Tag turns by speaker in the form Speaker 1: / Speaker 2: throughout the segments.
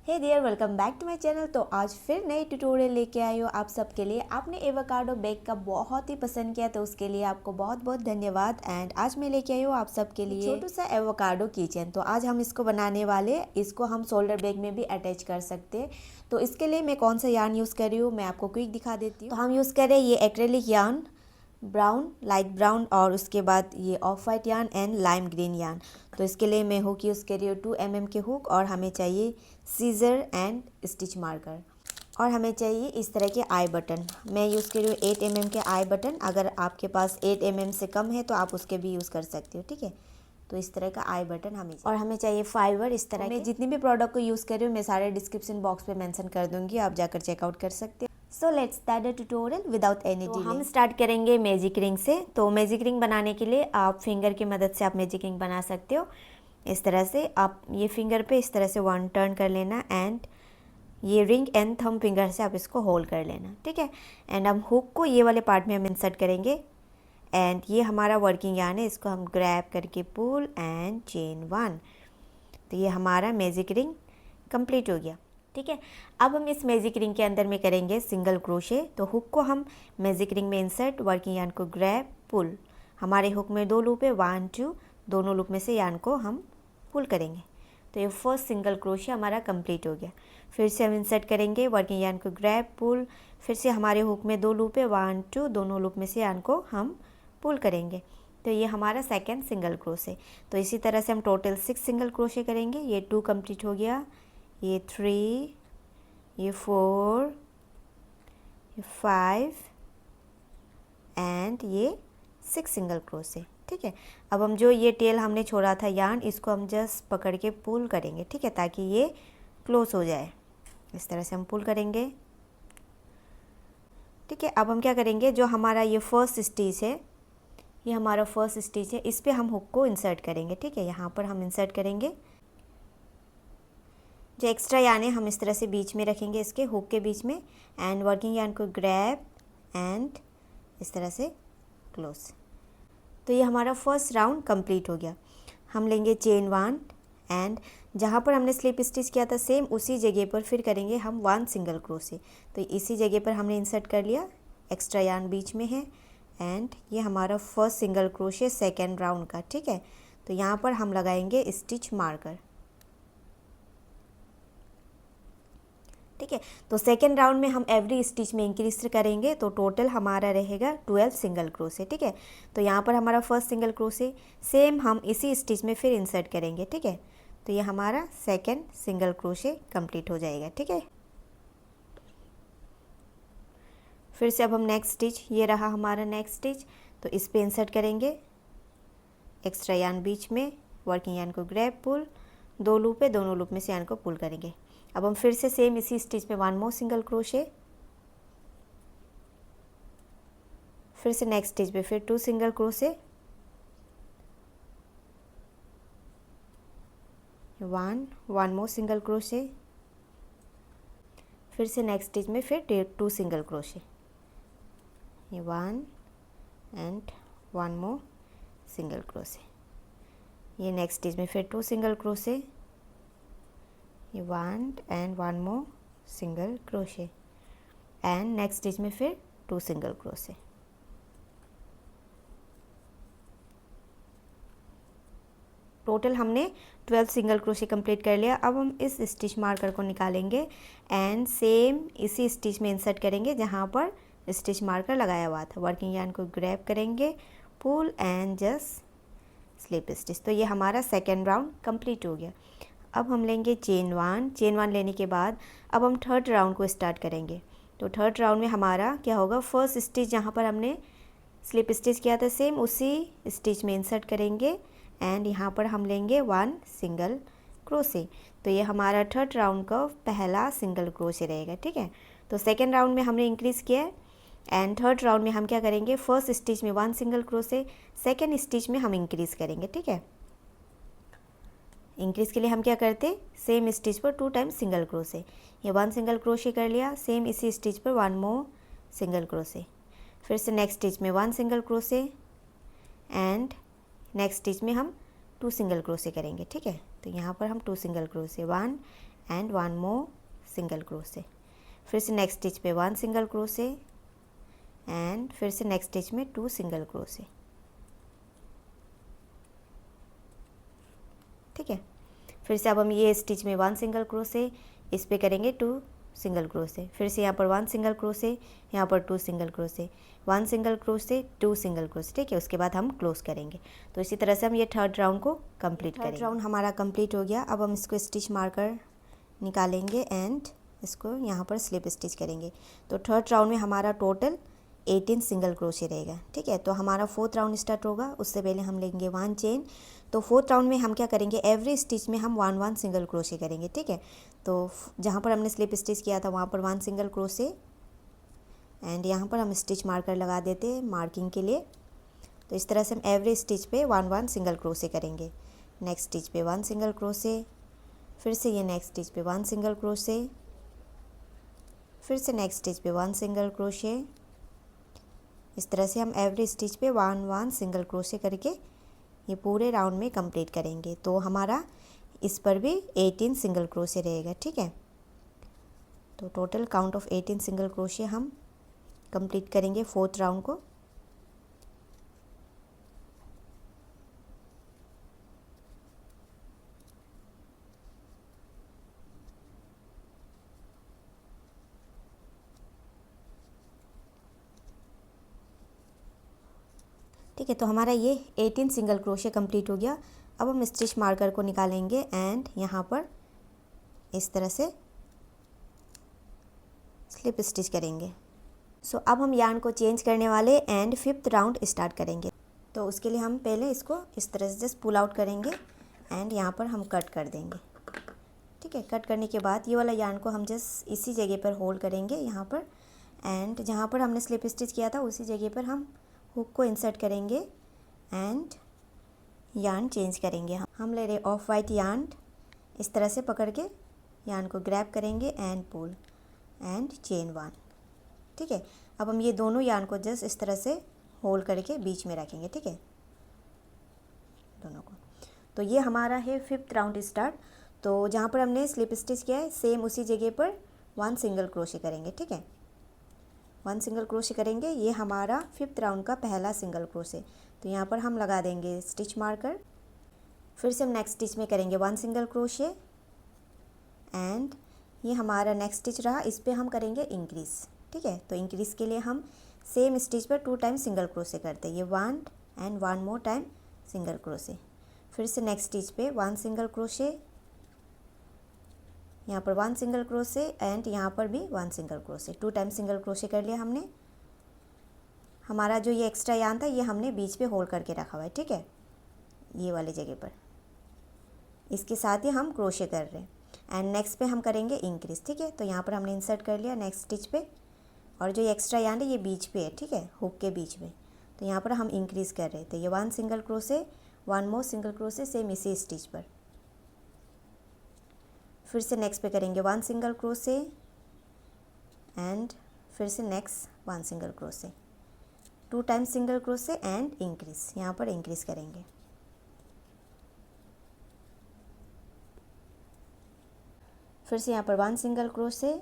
Speaker 1: Hey dear, welcome back to my channel. तो आज फिर नई ट्यूटोरियल लेके आई हो आप सबके लिए। आपने एवोकाडो बेक का बहुत ही पसंद किया तो उसके लिए आपको बहुत बहुत धन्यवाद। एंड आज मैं लेके आई हूँ आप सबके लिए छोटू सा एवोकाडो किचन। तो आज हम इसको बनाने वाले, इसको हम शोल्डर बैग में भी अटैच कर सकते हैं। तो इसके लिए मैं कौन सा यार्न यूज़ कर रही हूँ मैं आपको क्विक दिखा देती हूँ। तो हम यूज़ करें ये acrylic yarn, brown, light brown, और उसके बाद ये of white yarn and lime green yarn. तो इसके लिए मैं हुक यूज़ कर रही हूँ 2 mm के हुक, और हमें चाहिए सीजर एंड स्टिच मार्कर, और हमें चाहिए इस तरह के आई बटन। मैं यूज़ कर रही हूँ 8 mm के आई बटन। अगर आपके पास 8 mm से कम है तो आप उसके भी यूज़ कर सकते हो, ठीक है। तो इस तरह का आई बटन हमें चाहिए, और हमें चाहिए फाइबर इस तरह के। मैं जितनी भी प्रोडक्ट को यूज़ कर रही हूँ मैं सारे डिस्क्रिप्शन बॉक्स पे मेंशन कर दूँगी, आप जाकर चेकआउट कर सकते हो। So let's start the tutorial without any delay. हम स्टार्ट करेंगे मैजिक रिंग से। तो मैजिक रिंग बनाने के लिए आप फिंगर की मदद से आप मैजिक रिंग बना सकते हो। इस तरह से आप ये फिंगर पे इस तरह से 1 टर्न कर लेना, एंड ये रिंग एंड थंब फिंगर से आप इसको होल्ड कर लेना, ठीक है। एंड हम हुक को ये वाले पार्ट में हम इंसर्ट करेंगे, एंड ये हमारा वर्किंग यार्न है, इसको हम ग्रैब करके पुल एंड चेन 1। तो ये हमारा मैजिक रिंग कंप्लीट हो गया, ठीक है। अब हम इस मैजिक रिंग के अंदर में करेंगे सिंगल क्रोशे। तो हुक को हम मैजिक रिंग में इंसर्ट, वर्किंग यार्न को ग्रैब, पुल। हमारे हुक में 2 लूप है, 1 2, दोनों लूप में से यार्न को हम पुल करेंगे। तो ये फर्स्ट सिंगल क्रोशे हमारा कंप्लीट हो गया। फिर से हम इंसर्ट करेंगे, वर्किंग यार्न को ग्रैब, पुल। फिर से हमारे हुक में 2 लूप है, 1 2, दोनों लूप में से यार्न को हम पुल करेंगे। तो ये हमारा सेकेंड सिंगल क्रोशे। तो इसी तरह से हम टोटल 6 सिंगल क्रोशे करेंगे। ये 2 कंप्लीट हो गया, ये 3, ये 4, ये 5 एंड ये 6 सिंगल क्रोशे, ठीक है। अब हम जो ये टेल हमने छोड़ा था यार्न, इसको हम जस्ट पकड़ के पुल करेंगे, ठीक है, ताकि ये क्लोज हो जाए। इस तरह से हम पुल करेंगे, ठीक है। अब हम क्या करेंगे, जो हमारा ये फर्स्ट स्टिच है, ये हमारा फर्स्ट स्टिच है, इस पे हम हुक को इंसर्ट करेंगे, ठीक है। यहाँ पर हम इंसर्ट करेंगे। जो एक्स्ट्रा यार्न है हम इस तरह से बीच में रखेंगे, इसके हुक के बीच में, एंड वर्किंग यार्न को ग्रैब एंड इस तरह से क्लोज। तो ये हमारा फर्स्ट राउंड कंप्लीट हो गया। हम लेंगे चेन 1, एंड जहाँ पर हमने स्लिप स्टिच किया था सेम उसी जगह पर फिर करेंगे हम 1 सिंगल क्रोशे। तो इसी जगह पर हमने इंसर्ट कर लिया, एक्स्ट्रा यार्न बीच में है, एंड ये हमारा first single crochet second round का, ठीक है। तो यहाँ पर हम लगाएंगे स्टिच मार्कर, ठीक है। तो सेकेंड राउंड में हम एवरी स्टिच में इंक्रीज करेंगे, तो टोटल हमारा रहेगा 12 सिंगल क्रोशे, ठीक है। तो यहाँ पर हमारा फर्स्ट सिंगल क्रोशे सेम हम इसी स्टिच में फिर इंसर्ट करेंगे, ठीक है। तो ये हमारा सेकेंड सिंगल क्रोशे कंप्लीट हो जाएगा, ठीक है। फिर से अब हम नेक्स्ट स्टिच, ये रहा हमारा नेक्स्ट स्टिच, तो इस पे इंसर्ट करेंगे, एक्स्ट्रा यार्न बीच में, वर्किंग यार्न को ग्रैब, पुल, 2 लूप है, दोनों लूप में से यार्न को पुल करेंगे। अब हम फिर से सेम इसी स्टिच में 1 मोर सिंगल क्रोशे, फिर से नेक्स्ट स्टिच पे फिर 2 सिंगल क्रोशे, 1 मोर सिंगल क्रोशे, फिर से नेक्स्ट स्टिच में फिर 2 सिंगल क्रोशे, ये 1 एंड 1 मोर सिंगल क्रोशे। ये नेक्स्ट स्टिच में फिर 2 सिंगल क्रोशे, ये 1 and 1 more single crochet, and next stitch में फिर 2 सिंगल क्रोशे। टोटल हमने 12 सिंगल क्रोशे कंप्लीट कर लिया। अब हम इस स्टिच मार्कर को निकालेंगे, एंड सेम इसी स्टिच में इंसर्ट करेंगे जहाँ पर स्टिच मार्कर लगाया हुआ था। वर्किंग यार्न को ग्रैब करेंगे, pull and just slip stitch. तो ये हमारा सेकेंड राउंड कंप्लीट हो गया। अब हम लेंगे चेन 1। चेन 1 लेने के बाद अब हम थर्ड राउंड को स्टार्ट करेंगे। तो थर्ड राउंड में हमारा क्या होगा, फर्स्ट स्टिच जहाँ पर हमने स्लिप स्टिच किया था सेम उसी स्टिच में इंसर्ट करेंगे, एंड यहाँ पर हम लेंगे 1 सिंगल क्रोशे। तो ये हमारा थर्ड राउंड का पहला सिंगल क्रोशे रहेगा, ठीक है। तो सेकेंड राउंड में हमने इंक्रीज़ किया है, एंड थर्ड राउंड में हम क्या करेंगे, फर्स्ट स्टिच में 1 सिंगल क्रोशे, सेकेंड स्टिच में हम इंक्रीज़ करेंगे, ठीक है। इंक्रीज़ के लिए हम क्या करते, सेम स्टिच पर 2 टाइम्स सिंगल क्रोशे। ये 1 सिंगल क्रोशे कर लिया, सेम इसी स्टिच पर 1 मोर सिंगल क्रोशे, फिर से नेक्स्ट स्टिच में 1 single crochet, and next stitch में हम 2 सिंगल क्रोशे करेंगे, ठीक है। तो यहाँ पर हम 2 single crochet, 1 and 1 more single crochet. फिर से नेक्स्ट स्टिच पे 1 सिंगल क्रोशे एंड फिर से नेक्स्ट स्टिच में 2 सिंगल क्रोशे। ठीक है, फिर से अब हम ये स्टिच में 1 सिंगल क्रोशे, इस पे करेंगे 2 सिंगल क्रोशे। फिर से यहाँ पर 1 सिंगल क्रोशे, यहाँ पर 2 single crochet, 1 single crochet, 2 single crochet. ठीक है, उसके बाद हम क्लोज करेंगे। तो इसी तरह से हम ये थर्ड राउंड को कंप्लीट करेंगे। थर्ड राउंड हमारा कंप्लीट हो गया। अब हम इसको स्टिच मार्कर निकालेंगे एंड इसको यहाँ पर स्लिप स्टिच करेंगे। तो थर्ड राउंड में हमारा टोटल 18 सिंगल क्रोशे रहेगा। ठीक है, तो हमारा फोर्थ राउंड स्टार्ट होगा, उससे पहले हम लेंगे 1 चेन। तो फोर्थ राउंड में हम क्या करेंगे, एवरी स्टिच में हम 1 सिंगल क्रोशे करेंगे। ठीक है, तो जहाँ पर हमने स्लिप स्टिच किया था वहाँ पर 1 सिंगल क्रोशे एंड यहाँ पर हम स्टिच मार्कर लगा देते हैं मार्किंग के लिए। तो इस तरह से हम एवरी स्टिच पे 1 सिंगल क्रोशे करेंगे। नेक्स्ट स्टिच पे 1 सिंगल क्रोशे, फिर से ये नेक्स्ट स्टिच पे 1 सिंगल क्रोशे, फिर से नेक्स्ट स्टिच पे 1 सिंगल क्रोशे। इस तरह से हम एवरी स्टिच पे 1 सिंगल क्रोशे करके ये पूरे राउंड में कंप्लीट करेंगे। तो हमारा इस पर भी 18 सिंगल क्रोशे रहेगा। ठीक है, तो total count of 18 single crochet हम कंप्लीट करेंगे फोर्थ राउंड को। ठीक है, तो हमारा ये 18 सिंगल क्रोशे कंप्लीट हो गया। अब हम स्टिच मार्कर को निकालेंगे एंड यहाँ पर इस तरह से स्लिप स्टिच करेंगे। सो अब हम यार्न को चेंज करने वाले एंड फिफ्थ राउंड स्टार्ट करेंगे। तो उसके लिए हम पहले इसको इस तरह से जस्ट पुल आउट करेंगे एंड यहाँ पर हम कट कर देंगे। ठीक है, कट करने के बाद ये वाला यार्न को हम जस्ट इसी जगह पर होल्ड करेंगे यहाँ पर, एंड जहाँ पर हमने स्लिप स्टिच किया था उसी जगह पर हम हुक को इंसर्ट करेंगे एंड यार्न चेंज करेंगे। हम ले रहे ऑफ वाइट यार्न, इस तरह से पकड़ के यार्न को ग्रैब करेंगे एंड पुल एंड चेन 1। ठीक है, अब हम ये दोनों यार्न को जस्ट इस तरह से होल्ड करके बीच में रखेंगे। ठीक है, दोनों को। तो ये हमारा है फिफ्थ राउंड स्टार्ट। तो जहाँ पर हमने स्लिप स्टिच किया है सेम उसी जगह पर 1 सिंगल क्रोशे करेंगे। ठीक है, 1 सिंगल क्रोशे करेंगे। ये हमारा फिफ्थ राउंड का पहला सिंगल क्रोशे। तो यहाँ पर हम लगा देंगे स्टिच मार्कर। फिर से हम नेक्स्ट स्टिच में करेंगे 1 सिंगल क्रोशे एंड ये हमारा नेक्स्ट स्टिच रहा, इस पर हम करेंगे इंक्रीज़। ठीक है, तो इंक्रीज़ के लिए हम सेम स्टिच पर 2 टाइम सिंगल क्रोशे करते हैं। ये 1 and 1 more time single crochet. फिर से नेक्स्ट स्टिच पे 1 सिंगल क्रोशे, यहाँ पर 1 सिंगल क्रोशे एंड यहाँ पर भी 1 single crochet. 2 time single crochet कर लिया हमने। हमारा जो ये एक्स्ट्रा यार्न था ये हमने बीच पे होल्ड करके रखा हुआ है। ठीक है, ये वाली जगह पर इसके साथ ही हम क्रोशे कर रहे हैं एंड नेक्स्ट पे हम करेंगे इंक्रीज। ठीक है, तो यहाँ पर हमने इंसर्ट कर लिया नेक्स्ट स्टिच पे, और जो एक्स्ट्रा यार्न है ये बीच पे है। ठीक है, हुक के बीच में। तो यहाँ पर हम इंक्रीज कर रहे थे। ये 1 सिंगल क्रोशे, 1 मोर सिंगल क्रोशे सेम इसी स्टिच पर। फिर से नेक्स्ट पे करेंगे 1 सिंगल क्रोशे एंड फिर से next 1 single crochet, 2 time single crochet and increase. यहाँ पर इंक्रीज करेंगे। फिर से यहाँ पर 1 सिंगल क्रोशे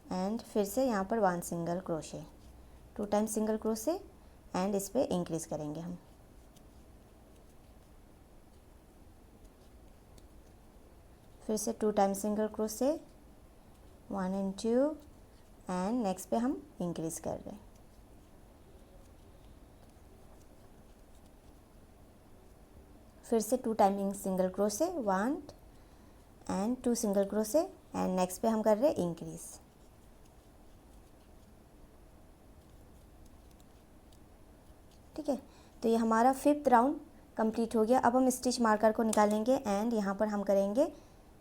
Speaker 1: एंड फिर से यहाँ पर 1 single crochet, 2 time single crochet and इस पर इंक्रीज करेंगे हम। फिर से 2 time single crochet, 1 and 2 and next पे हम इंक्रीज कर रहे हैं। फिर से 2 time single crochet, 1 and 2 single crochet and next पे हम कर रहे हैं इंक्रीज। ठीक है, तो ये हमारा फिफ्थ राउंड कंप्लीट हो गया। अब हम स्टिच मार्कर को निकालेंगे एंड यहाँ पर हम करेंगे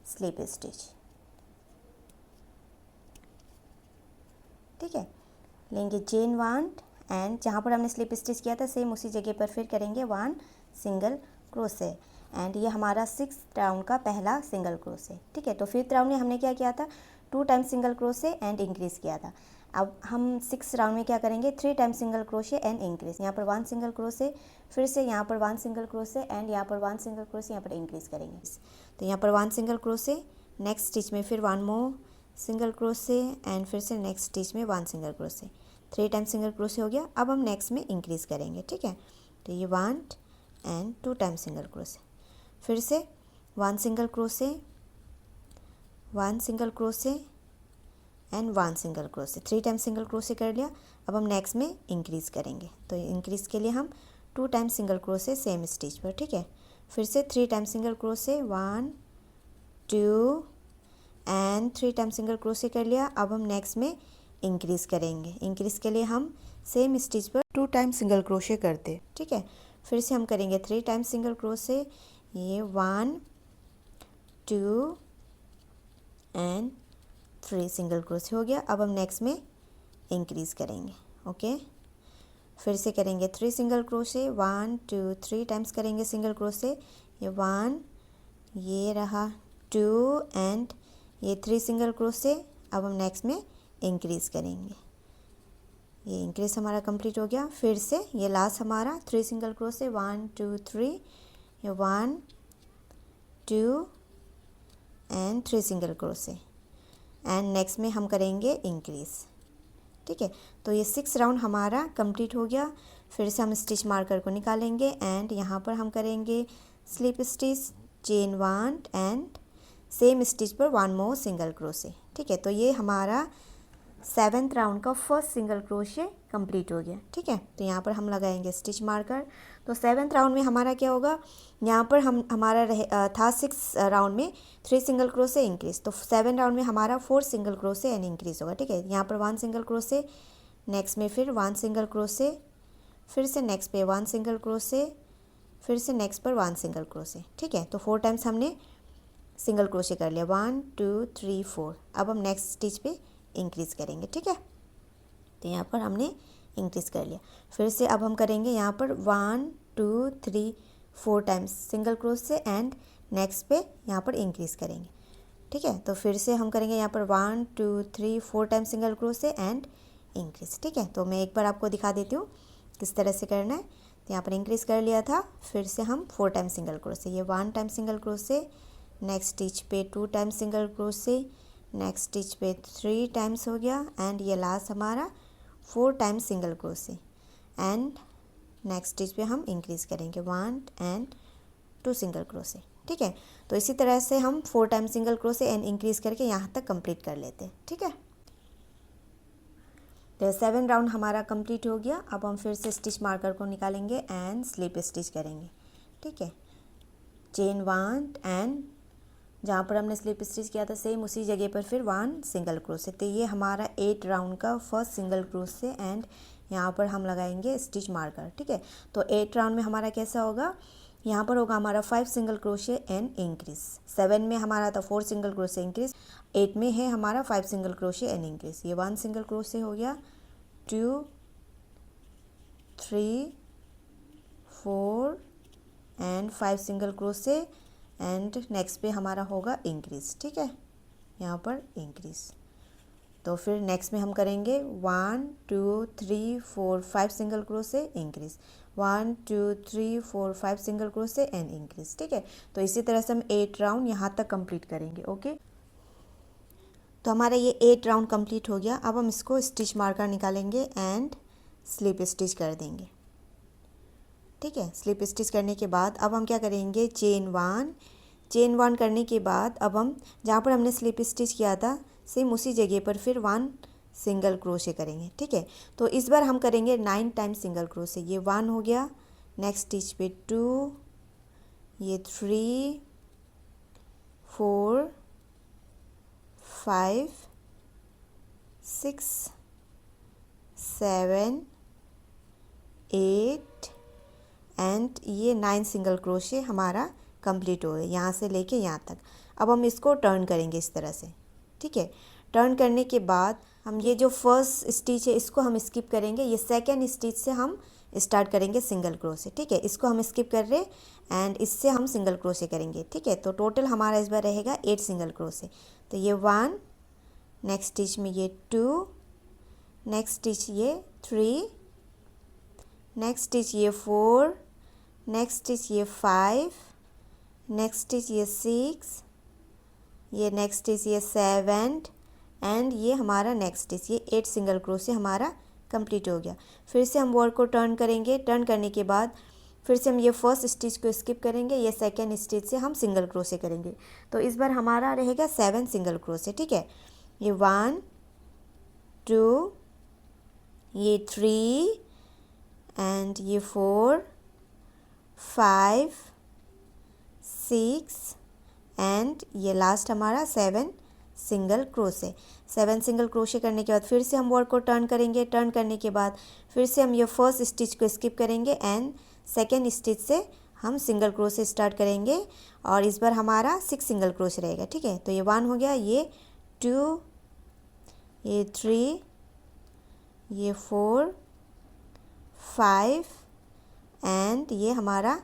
Speaker 1: स्लिप स्टिच। ठीक है, लेंगे चेन 1 एंड जहाँ पर हमने स्लिप स्टिच किया था सेम उसी जगह पर फिर करेंगे 1 सिंगल क्रोशे एंड ये हमारा 6th राउंड का पहला सिंगल क्रोशे। ठीक है, तो फिफ्थ राउंड में हमने क्या किया था, 2 time single crochet and increase किया था। अब हम 6 राउंड में क्या करेंगे, 3 time single crochet and increase. यहाँ पर 1 सिंगल क्रोशे, फिर से यहाँ पर 1 सिंगल क्रोशे एंड यहाँ पर 1 सिंगल क्रोशे, यहाँ पर इंक्रीज करेंगे। तो यहाँ पर 1 सिंगल क्रोशे, नेक्स्ट स्टिच में फिर 1 मोर सिंगल क्रोशे एंड फिर से नेक्स्ट स्टिच में 1 single crochet, 3 time single crochet हो गया। अब हम नेक्स्ट में इंक्रीज करेंगे, ठीक है। तो ये 1 एंड 2 टाइम सिंगल क्रोशे, फिर से 1 single crochet, 1 single crochet and 1 single crochet, 3 time single crochet कर लिया। अब हम नेक्स्ट में इंक्रीज करेंगे। तो इंक्रीज के लिए हम 2 time single crochet same stitch पर, ठीक है। फिर से 3 time single crochet, 1 2 and 3 time single crochet कर लिया। अब हम नेक्स्ट में इंक्रीज करेंगे। इंक्रीज के लिए हम सेम स्टिच पर 2 टाइम सिंगल क्रोशे करते, ठीक है। फिर से हम करेंगे 3 टाइम सिंगल क्रोशे, ये 1 2 एंड 3 सिंगल क्रोशे हो गया। अब हम नेक्स्ट में इंक्रीज करेंगे, ओके। फिर से करेंगे 3 सिंगल क्रोशे, 1 2 3 टाइम्स करेंगे सिंगल क्रोशे, ये 1, ये रहा 2 एंड ये 3 सिंगल क्रोशे। अब हम नेक्स्ट में इंक्रीज करेंगे। ये इंक्रीज हमारा कंप्लीट हो गया। फिर से ये लास्ट हमारा 3 सिंगल क्रोशे, 1 2 3, ये 1 2 and 3 single crochet and next में हम करेंगे इंक्रीज, ठीक है। तो ये 6 राउंड हमारा कंप्लीट हो गया। फिर से हम स्टिच मार्कर को निकालेंगे एंड यहाँ पर हम करेंगे slip stitch, chain 1 and same stitch पर 1 मोर सिंगल क्रोशे, ठीक है। तो ये हमारा 7th राउंड का फर्स्ट सिंगल क्रोशे कंप्लीट हो गया, ठीक है। तो यहाँ पर हम लगाएंगे स्टिच मार्कर। तो 7th राउंड में हमारा क्या होगा, यहाँ पर हमारा था 6 राउंड में 3 सिंगल क्रोशे इंक्रीज, तो 7 राउंड में हमारा 4 सिंगल क्रोशे एंड इंक्रीज होगा, ठीक है। यहाँ पर 1 सिंगल क्रोशे, नेक्स्ट में फिर 1 सिंगल क्रोशे, फिर से नेक्स्ट पे 1 सिंगल क्रोशे, फिर से नेक्स्ट पर 1 सिंगल क्रोशे, ठीक है। तो 4 टाइम्स हमने सिंगल क्रोशे कर लिया, 1 2 3 4। अब हम नेक्स्ट स्टिच पे इंक्रीज करेंगे, ठीक है। तो यहाँ पर हमने इंक्रीज कर लिया। फिर से अब हम करेंगे यहाँ पर 1 2 3 4 times single crochet and next पे यहाँ पर इंक्रीज करेंगे, ठीक है। तो फिर से हम करेंगे यहाँ पर 1 2 3 4 times single crochet and increase, ठीक है। तो मैं एक बार आपको दिखा देती हूँ किस तरह से करना है। तो यहाँ पर इंक्रीज कर लिया था, फिर से हम 4 टाइम सिंगल क्रोशे, ये 1 time single crochet, next stitch पे 2 time single crochet, next stitch पे 3 टाइम्स हो गया एंड ये लास्ट हमारा 4 times single crochet and next stitch पे हम इंक्रीज करेंगे 1 एंड 2 सिंगल क्रोशे, ठीक है। तो इसी तरह से हम 4 times single crochet and increase करके यहाँ तक कंप्लीट कर लेते हैं, ठीक है। तो 7 राउंड हमारा कंप्लीट हो गया। अब हम फिर से स्टिच मार्कर को निकालेंगे एंड स्लिप स्टिच करेंगे, ठीक है। चेन 1 एंड जहाँ पर हमने स्लिप स्टिच किया था सेम उसी जगह पर फिर 1 सिंगल क्रोशे। तो ये हमारा 8 राउंड का फर्स्ट सिंगल क्रोशे एंड यहाँ पर हम लगाएंगे स्टिच मार्कर, ठीक है। तो 8 राउंड में हमारा कैसा होगा, यहाँ पर होगा हमारा 5 सिंगल क्रोशे एंड इंक्रीज, 7 में हमारा था 4 सिंगल क्रोशे इंक्रीज, 8 में है हमारा 5 सिंगल क्रोशे एंड इंक्रीज। ये 1 सिंगल क्रोशे हो गया, 2 3 4 and 5 single crochet and next पे हमारा होगा इंक्रीज, ठीक है। यहाँ पर इंक्रीज। तो फिर नेक्स्ट में हम करेंगे 1 2 3 4 5 single crochet increase, 1 2 3 4 5 single crochet and increase, ठीक है। तो इसी तरह से हम 8 राउंड यहाँ तक कंप्लीट करेंगे, ओके। तो हमारा ये 8 राउंड कंप्लीट हो गया। अब हम इसको स्टिच मार्कर निकालेंगे एंड स्लिप स्टिच कर देंगे, ठीक है। स्लिप स्टिच करने के बाद अब हम क्या करेंगे, चेन 1 करने के बाद अब हम जहाँ पर हमने स्लिप स्टिच किया था सेम उसी जगह पर फिर 1 सिंगल क्रोशे करेंगे, ठीक है। तो इस बार हम करेंगे 9 टाइम सिंगल क्रोशे, ये 1 हो गया, नेक्स्ट स्टिच पे 2, ये 3 4 5 6 7 8 एंड ये 9 सिंगल क्रोशे हमारा कंप्लीट हो गए यहाँ से लेके यहाँ तक। अब हम इसको टर्न करेंगे इस तरह से, ठीक है। टर्न करने के बाद हम ये जो फर्स्ट स्टिच है इसको हम स्किप करेंगे, ये सेकेंड स्टिच से हम स्टार्ट करेंगे सिंगल क्रोशे, ठीक है। इसको हम स्किप कर रहे एंड इससे हम सिंगल क्रोशे करेंगे, ठीक है। तो टोटल हमारा इस बार रहेगा 8 सिंगल क्रोशे। तो ये 1, नेक्स्ट स्टिच में ये 2 नेक्स्ट स्टिच ये 3, नेक्स्ट स्टिच ये 4, नेक्स्ट स्टिच ये 5, नेक्स्ट स्टिच ये 6, ये नेक्स्ट स्टिच ये 7 एंड ये हमारा नेक्स्ट स्टिच ये 8 सिंगल क्रोशे हमारा कंप्लीट हो गया। फिर से हम वर्क को टर्न करेंगे। टर्न करने के बाद फिर से हम ये फर्स्ट स्टिच को स्किप करेंगे, ये सेकेंड स्टिच से हम सिंगल क्रोशे करेंगे। तो इस बार हमारा रहेगा 7 सिंगल क्रोशे, ठीक है। ये 1 2, ये 3 एंड ये 4 5 6 एंड ये लास्ट हमारा 7 सिंगल क्रोशे। 7 सिंगल क्रोशे करने के बाद फिर से हम वर्क को टर्न करेंगे। टर्न करने के बाद फिर से हम ये फर्स्ट स्टिच को स्किप करेंगे एंड सेकेंड स्टिच से हम सिंगल क्रोशे स्टार्ट करेंगे और इस बार हमारा 6 सिंगल क्रोशे रहेगा, ठीक है। तो ये 1 हो गया, ये 2, ये 3, ये 4 5 एंड ये हमारा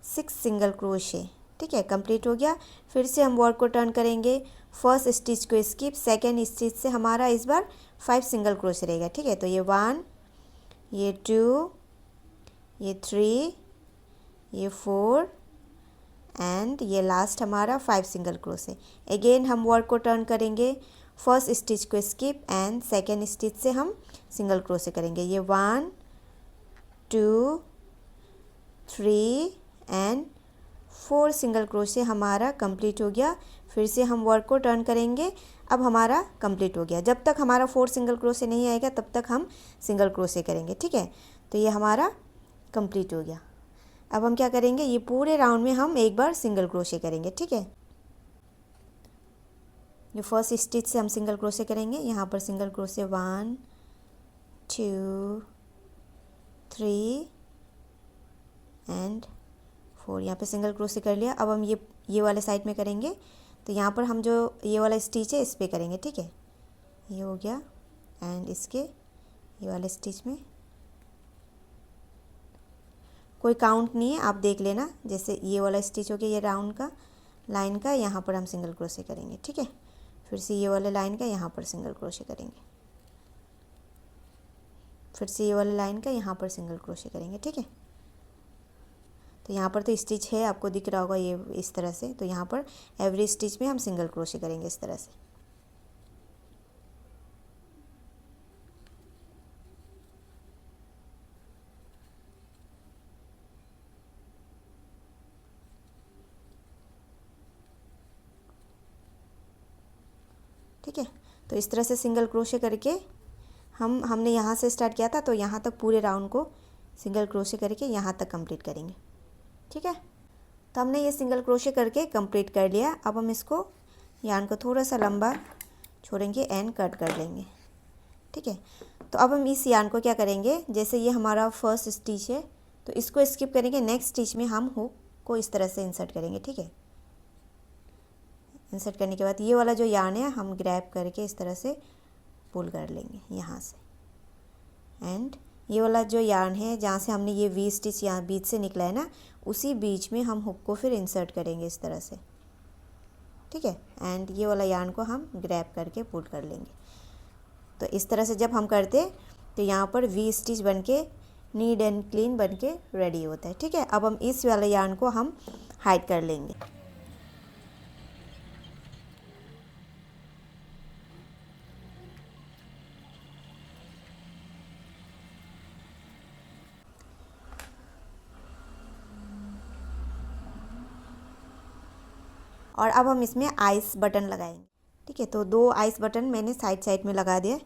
Speaker 1: 6 सिंगल क्रोशे, ठीक है, कंप्लीट हो गया। फिर से हम वर्क को टर्न करेंगे। फर्स्ट स्टिच को स्किप, सेकेंड स्टिच से हमारा इस बार 5 सिंगल क्रोशे रहेगा, ठीक है। तो ये 1, ये 2, ये 3, ये 4 एंड ये लास्ट हमारा 5 सिंगल क्रोशे। अगेन हम वर्क को टर्न करेंगे। फर्स्ट स्टिच को स्किप एंड सेकेंड स्टिच से हम सिंगल क्रोशे करेंगे। ये 1 2 3 एंड 4 सिंगल क्रोशे हमारा कंप्लीट हो गया। फिर से हम वर्क को टर्न करेंगे। अब हमारा कंप्लीट हो गया। जब तक हमारा 4 सिंगल क्रोशे नहीं आएगा तब तक हम सिंगल क्रोशे करेंगे, ठीक है। तो ये हमारा कंप्लीट हो गया। अब हम क्या करेंगे, ये पूरे राउंड में हम एक बार सिंगल क्रोशे करेंगे, ठीक है। ये फर्स्ट स्टिच से हम सिंगल क्रोशे करेंगे। यहाँ पर सिंगल क्रोशे 1 2 3 एंड 4, यहाँ पे सिंगल क्रोशे कर लिया। अब हम ये वाले साइड में करेंगे। तो यहाँ पर हम जो ये वाला स्टिच है इस पे करेंगे, ठीक है। ये हो गया एंड इसके ये वाले स्टिच में कोई काउंट नहीं है, आप देख लेना। जैसे ये वाला स्टिच हो गया ये राउंड का लाइन का, यहाँ पर हम सिंगल क्रोशे करेंगे, ठीक है। फिर से ये वाले लाइन का यहाँ पर सिंगल क्रोशे करेंगे। फिर से ये वाले लाइन का यहाँ पर सिंगल क्रोशे करेंगे, ठीक है। तो यहाँ पर तो स्टिच है, आपको दिख रहा होगा ये इस तरह से। तो यहाँ पर एवरी स्टिच में हम सिंगल क्रोशे करेंगे इस तरह से। ठीक है, तो इस तरह से सिंगल क्रोशे करके हमने यहाँ से स्टार्ट किया था तो यहाँ तक पूरे राउंड को सिंगल क्रोशे करके यहाँ तक कंप्लीट करेंगे, ठीक है। तो हमने ये सिंगल क्रोशे करके कंप्लीट कर लिया। अब हम इसको यार्न को थोड़ा सा लंबा छोड़ेंगे एंड कट कर लेंगे, ठीक है। तो अब हम इस यार्न को क्या करेंगे, जैसे ये हमारा फर्स्ट स्टिच है तो इसको स्किप करेंगे। नेक्स्ट स्टिच में हम हुक को इस तरह से इंसर्ट करेंगे, ठीक है। इंसर्ट करने के बाद ये वाला जो यार्न है हम ग्रैब करके इस तरह से पुल कर लेंगे यहाँ से। एंड ये वाला जो यार्न है जहाँ से हमने ये वी स्टिच यहाँ बीच से निकला है ना, उसी बीच में हम हुक को फिर इंसर्ट करेंगे इस तरह से, ठीक है। एंड ये वाला यार्न को हम ग्रैब करके पुल कर लेंगे। तो इस तरह से जब हम करते तो यहाँ पर वी स्टिच बन के नीट एंड क्लीन बन के रेडी होता है, ठीक है। अब हम इस वाले यार्न को हम हाइड कर लेंगे। और अब हम इसमें आइस बटन लगाएंगे, ठीक है। तो 2 आइस बटन मैंने साइड साइड में लगा दिया।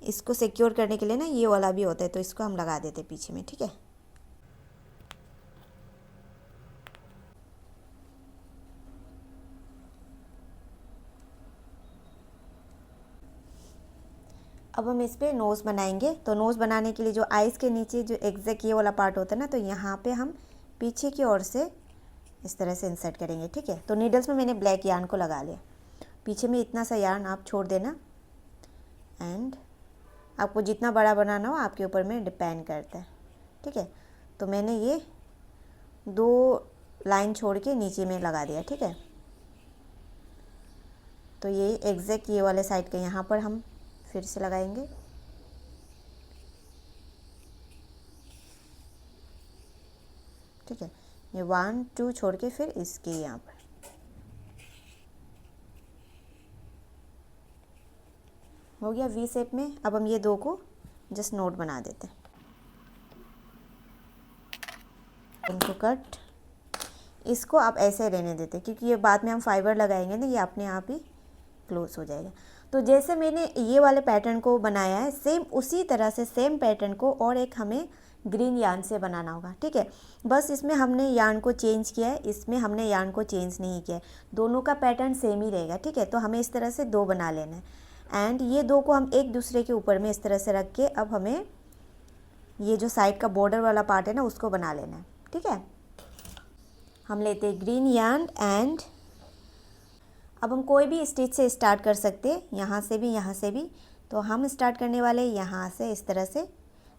Speaker 1: इसको सिक्योर करने के लिए ना ये वाला भी होता है तो इसको हम लगा देते हैं पीछे में, ठीक है। अब हम इस पर नोज़ बनाएंगे। तो नोज़ बनाने के लिए जो आइस के नीचे जो एग्जैक्ट ये वाला पार्ट होता है ना, तो यहाँ पे हम पीछे की ओर से इस तरह से इंसर्ट करेंगे, ठीक है। तो नीडल्स में मैंने ब्लैक यार्न को लगा लिया। पीछे में इतना सा यार्न आप छोड़ देना एंड आपको जितना बड़ा बनाना हो आपके ऊपर में डिपेंड करता है, ठीक है। तो मैंने ये 2 लाइन छोड़ के नीचे में लगा दिया, ठीक है। तो ये एग्जैक्ट ये वाले साइड के यहाँ पर हम फिर से लगाएंगे ठीक है, ये 1 2 छोड़ के फिर इसके यहाँ पर हो गया वी शेप में। अब हम ये 2 को जस्ट नोट बना देते हैं, इनको कट, इसको आप ऐसे रहने देते क्योंकि ये बाद में हम फाइबर लगाएंगे ना, ये अपने आप ही क्लोज हो जाएगा। तो जैसे मैंने ये वाले पैटर्न को बनाया है सेम उसी तरह से सेम पैटर्न को और एक हमें ग्रीन यार्न से बनाना होगा, ठीक है। बस इसमें हमने यार्न को चेंज किया है, इसमें हमने यार्न को चेंज नहीं किया है, दोनों का पैटर्न सेम ही रहेगा, ठीक है। तो हमें इस तरह से 2 बना लेना है एंड ये 2 को हम एक दूसरे के ऊपर में इस तरह से रख के अब हमें ये जो साइड का बॉर्डर वाला पार्ट है ना उसको बना लेना है, ठीक है। हम लेते हैं ग्रीन यार्न एंड अब हम कोई भी स्टिच से स्टार्ट कर सकते हैं, यहाँ से भी यहाँ से भी। तो हम स्टार्ट करने वाले यहाँ से इस तरह से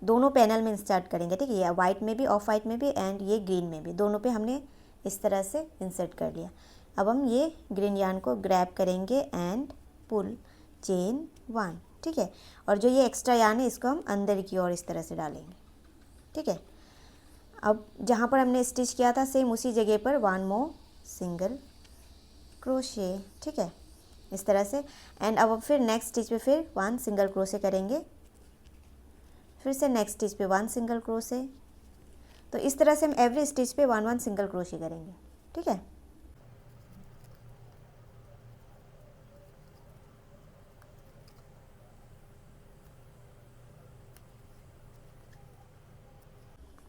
Speaker 1: दोनों पैनल में स्टार्ट करेंगे, ठीक है। ये वाइट में भी, ऑफ वाइट में भी एंड ये ग्रीन में भी, दोनों पे हमने इस तरह से इंसर्ट कर लिया। अब हम ये ग्रीन यार्न को ग्रैब करेंगे एंड पुल चेन 1, ठीक है। और जो ये एक्स्ट्रा यार्न है इसको हम अंदर की ओर इस तरह से डालेंगे, ठीक है। अब जहाँ पर हमने स्टिच किया था सेम उसी जगह पर 1 मोर सिंगल क्रोशे, ठीक है, इस तरह से। एंड अब फिर नेक्स्ट स्टिच पे फिर 1 सिंगल क्रोशे करेंगे, फिर से नेक्स्ट स्टिच पे 1 सिंगल क्रोशे। तो इस तरह से हम एवरी स्टिच पे 1 सिंगल क्रोशे करेंगे, ठीक है।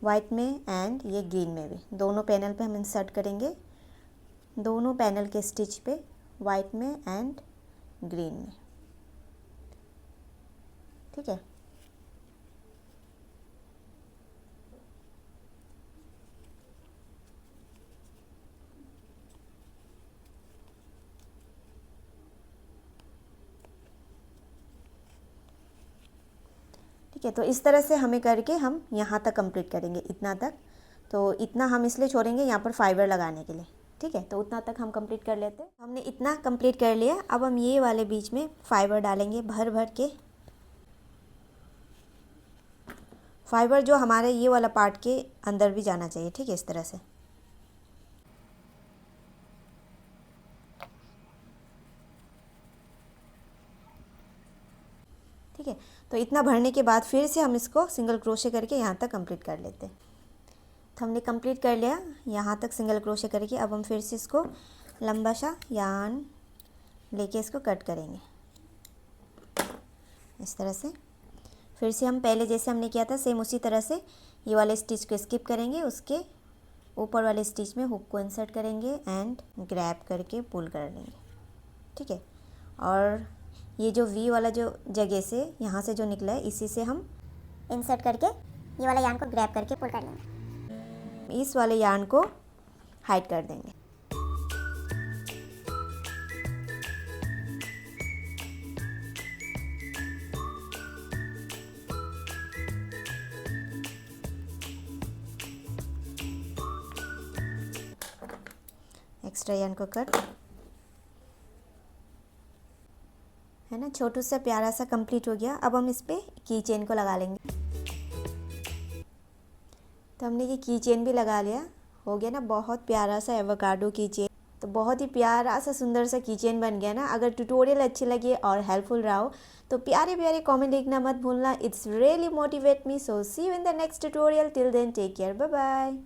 Speaker 1: वाइट में एंड ये ग्रीन में भी, दोनों पैनल पे हम इंसर्ट करेंगे, दोनों पैनल के स्टिच पे वाइट में एंड ग्रीन में, ठीक है। ठीक है, तो इस तरह से हमें करके हम यहाँ तक कंप्लीट करेंगे, इतना तक। तो इतना हम इसलिए छोड़ेंगे यहाँ पर फाइबर लगाने के लिए, ठीक है। तो उतना तक हम कंप्लीट कर लेते हैं। हमने इतना कंप्लीट कर लिया, अब हम ये वाले बीच में फाइबर डालेंगे भर भर के, फाइबर जो हमारे ये वाला पार्ट के अंदर भी जाना चाहिए, ठीक है, इस तरह से। ठीक है, तो इतना भरने के बाद फिर से हम इसको सिंगल क्रोशे करके यहाँ तक कंप्लीट कर लेते हैं। तो हमने कंप्लीट कर लिया यहाँ तक सिंगल क्रोशे करके। अब हम फिर से इसको लंबा सा यार्न लेके इसको कट करेंगे इस तरह से। फिर से हम पहले जैसे हमने किया था सेम उसी तरह से ये वाले स्टिच को स्किप करेंगे, उसके ऊपर वाले स्टिच में हुक को इंसर्ट करेंगे एंड ग्रैब करके पुल कर लेंगे, ठीक है। और ये जो वी वाला जो जगह से यहाँ से जो निकला है इसी से हम
Speaker 2: इंसर्ट करके ये वाला यार्न को ग्रैब करके पुल कर लेंगे,
Speaker 1: इस वाले यार्न को हाइड कर देंगे। एक्स्ट्रा यार्न को कट, है ना, छोटू सा प्यारा सा कंप्लीट हो गया। अब हम इस पे की चेन को लगा लेंगे। तो हमने ये की चेन भी लगा लिया, हो गया ना बहुत प्यारा सा एवोकाडो की चेन। तो बहुत ही प्यारा सा सुंदर सा की चेन बन गया ना। अगर ट्यूटोरियल अच्छी लगे और हेल्पफुल रहा हो तो प्यारे प्यारे कमेंट लिखना मत भूलना। It's really motivate me. So see you in the next tutorial. Till then take care, bye bye.